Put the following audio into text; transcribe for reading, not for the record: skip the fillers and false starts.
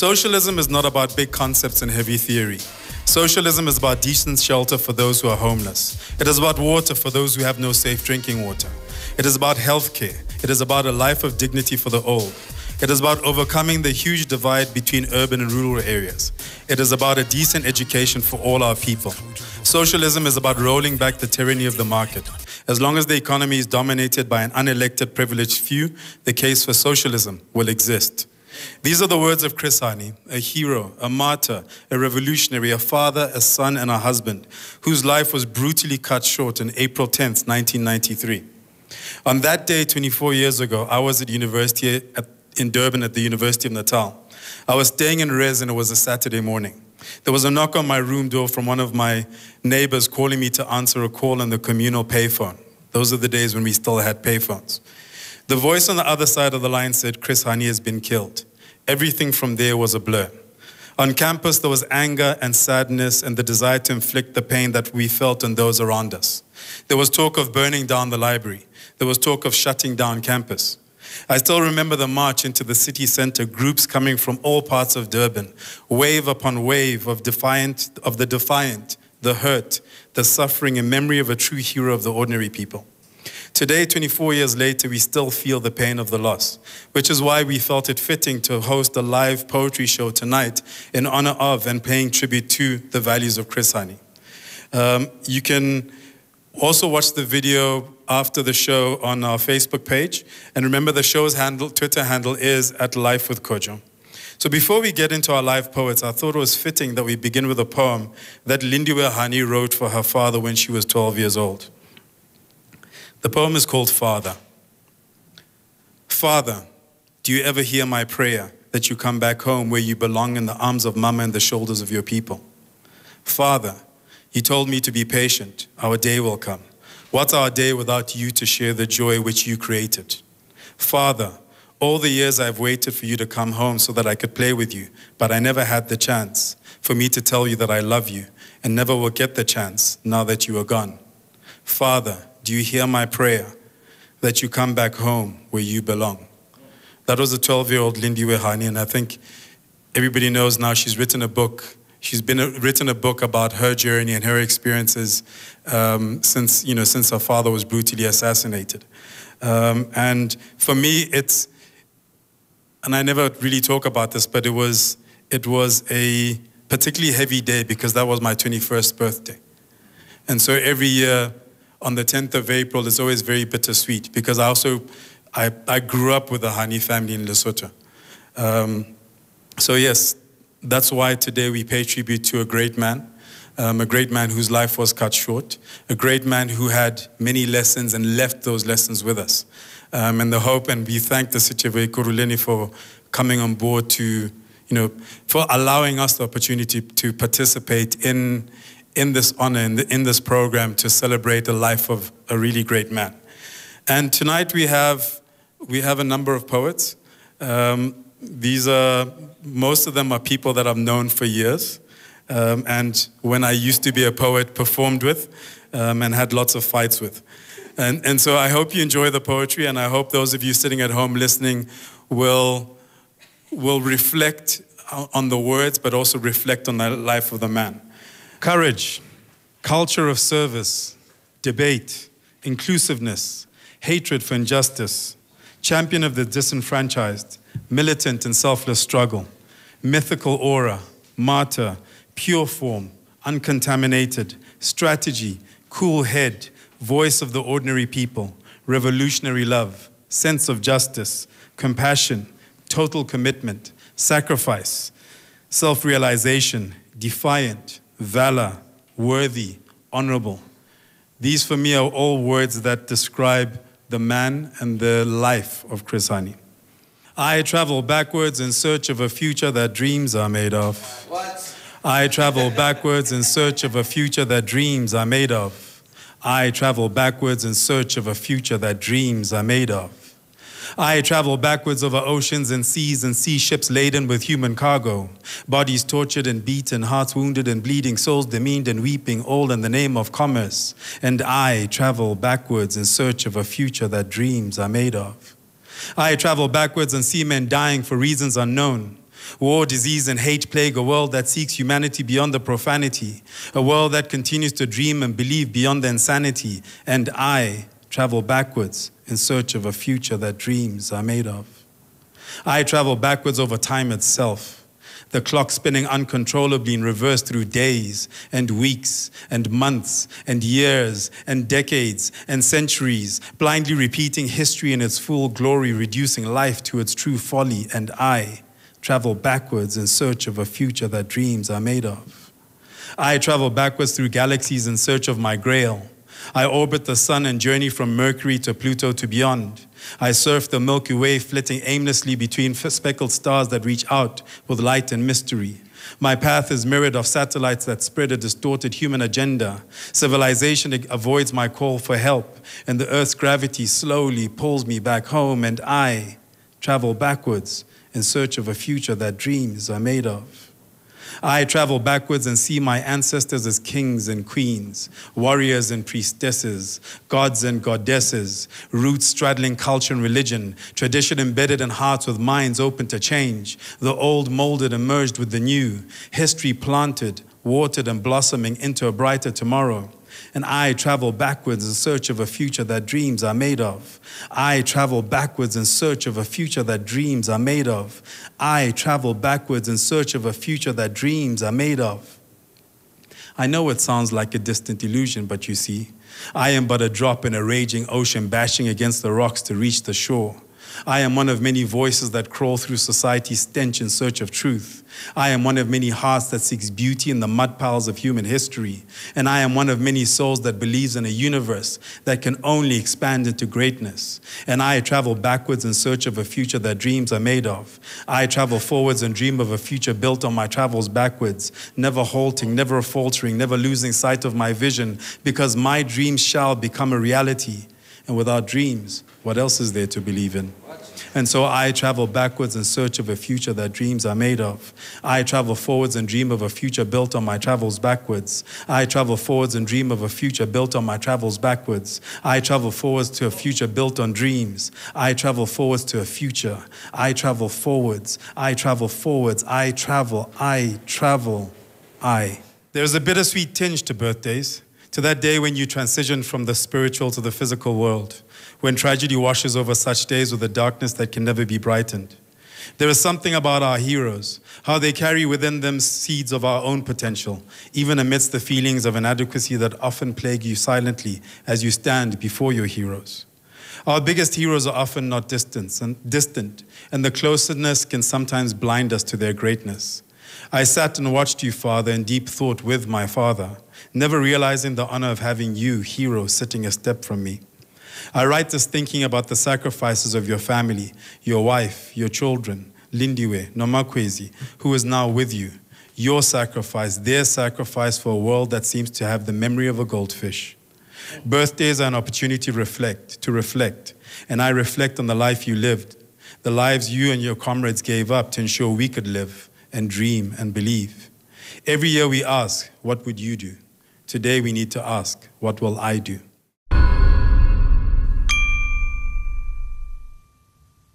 Socialism is not about big concepts and heavy theory. Socialism is about decent shelter for those who are homeless. It is about water for those who have no safe drinking water. It is about healthcare. It is about a life of dignity for the old. It is about overcoming the huge divide between urban and rural areas. It is about a decent education for all our people. Socialism is about rolling back the tyranny of the market. As long as the economy is dominated by an unelected privileged few, the case for socialism will exist. These are the words of Chris Hani, a hero, a martyr, a revolutionary, a father, a son, and a husband, whose life was brutally cut short on April 10th, 1993. On that day, 24 years ago, I was at university in Durban at the University of Natal. I was staying in res and it was a Saturday morning. There was a knock on my room door from one of my neighbors calling me to answer a call on the communal payphone. Those are the days when we still had payphones. The voice on the other side of the line said, Chris Hani has been killed. Everything from there was a blur. On campus, there was anger and sadness and the desire to inflict the pain that we felt on those around us. There was talk of burning down the library. There was talk of shutting down campus. I still remember the march into the city center, groups coming from all parts of Durban, wave upon wave of the defiant, the hurt, the suffering, in memory of a true hero of the ordinary people. Today, 24 years later, we still feel the pain of the loss, which is why we felt it fitting to host a live poetry show tonight in honor of and paying tribute to the values of Chris Hani. You can also watch the video after the show on our Facebook page. And remember, the show's Twitter handle is @LifeWithKojo. So before we get into our live poets, I thought it was fitting that we begin with a poem that Lindiwe Hani wrote for her father when she was 12 years old. The poem is called Father. Father, do you ever hear my prayer that you come back home where you belong in the arms of Mama and the shoulders of your people? Father, you told me to be patient. Our day will come. What's our day without you to share the joy which you created? Father, all the years I've waited for you to come home so that I could play with you, but I never had the chance for me to tell you that I love you and never will get the chance now that you are gone. Father, do you hear my prayer that you come back home where you belong? That was a 12-year-old Lindiwe Hani, and I think everybody knows now she's written a book. She's written a book about her journey and her experiences since her father was brutally assassinated. And for me, and I never really talk about this, but it was a particularly heavy day because that was my 21st birthday. And so every year on the 10th of April, it's always very bittersweet because I grew up with the Hani family in Lesotho. So yes, that's why today we pay tribute to a great man whose life was cut short, a great man who had many lessons and left those lessons with us. And the hope, and we thank the City of Ekurhuleni for coming on board for allowing us the opportunity to participate in this honor, in this program to celebrate the life of a really great man. And tonight we have a number of poets. Most of them are people that I've known for years. And when I used to be a poet, performed with and had lots of fights with. And so I hope you enjoy the poetry, and I hope those of you sitting at home listening will reflect on the words, but also reflect on the life of the man. Courage, culture of service, debate, inclusiveness, hatred for injustice, champion of the disenfranchised, militant and selfless struggle, mythical aura, martyr, pure form, uncontaminated, strategy, cool head, voice of the ordinary people, revolutionary love, sense of justice, compassion, total commitment, sacrifice, self-realization, defiant, valor, worthy, honorable. These for me are all words that describe the man and the life of Chris Hani. I travel backwards in search of a future that dreams are made of. What? I travel backwards in search of a future that dreams are made of. I travel backwards in search of a future that dreams are made of. I travel backwards over oceans and sea ships laden with human cargo, bodies tortured and beaten, hearts wounded and bleeding, souls demeaned and weeping, all in the name of commerce. And I travel backwards in search of a future that dreams are made of. I travel backwards and see men dying for reasons unknown, War, disease, and hate plague a world that seeks humanity beyond the profanity, a world that continues to dream and believe beyond the insanity. And I travel backwards in search of a future that dreams are made of. I travel backwards over time itself, the clock spinning uncontrollably in reverse through days and weeks and months and years and decades and centuries, blindly repeating history in its full glory, reducing life to its true folly. And I travel backwards in search of a future that dreams are made of. I travel backwards through galaxies in search of my grail. I orbit the sun and journey from Mercury to Pluto to beyond. I surf the Milky Way, flitting aimlessly between speckled stars that reach out with light and mystery. My path is mirrored of satellites that spread a distorted human agenda. Civilization avoids my call for help, and the Earth's gravity slowly pulls me back home, and I travel backwards in search of a future that dreams are made of. I travel backwards and see my ancestors as kings and queens, warriors and priestesses, gods and goddesses, roots straddling culture and religion, tradition embedded in hearts with minds open to change, the old molded and merged with the new, history planted, watered and blossoming into a brighter tomorrow. And I travel backwards in search of a future that dreams are made of. I travel backwards in search of a future that dreams are made of. I travel backwards in search of a future that dreams are made of. I know it sounds like a distant illusion, but you see, I am but a drop in a raging ocean bashing against the rocks to reach the shore. I am one of many voices that crawl through society's stench in search of truth. I am one of many hearts that seeks beauty in the mud piles of human history. And I am one of many souls that believes in a universe that can only expand into greatness. And I travel backwards in search of a future that dreams are made of. I travel forwards and dream of a future built on my travels backwards, never halting, never faltering, never losing sight of my vision, because my dreams shall become a reality. And without dreams, what else is there to believe in? And so I travel backwards in search of a future that dreams are made of. I travel forwards and dream of a future built on my travels backwards. I travel forwards and dream of a future built on my travels backwards. I travel forwards to a future built on dreams. I travel forwards to a future. I travel forwards. I travel forwards. I travel. There's a bittersweet tinge to birthdays, to that day when you transition from the spiritual to the physical world, when tragedy washes over such days with a darkness that can never be brightened. There is something about our heroes, how they carry within them seeds of our own potential, even amidst the feelings of inadequacy that often plague you silently as you stand before your heroes. Our biggest heroes are often not distant, and the closeness can sometimes blind us to their greatness. I sat and watched you, Father, in deep thought with my father, never realizing the honor of having you, hero, sitting a step from me. I write this thinking about the sacrifices of your family, your wife, your children, Lindiwe, Nomakwezi, who is now with you. Your sacrifice, their sacrifice for a world that seems to have the memory of a goldfish. Birthdays are an opportunity to reflect, and I reflect on the life you lived, the lives you and your comrades gave up to ensure we could live and dream and believe. Every year we ask, what would you do? Today we need to ask, what will I do?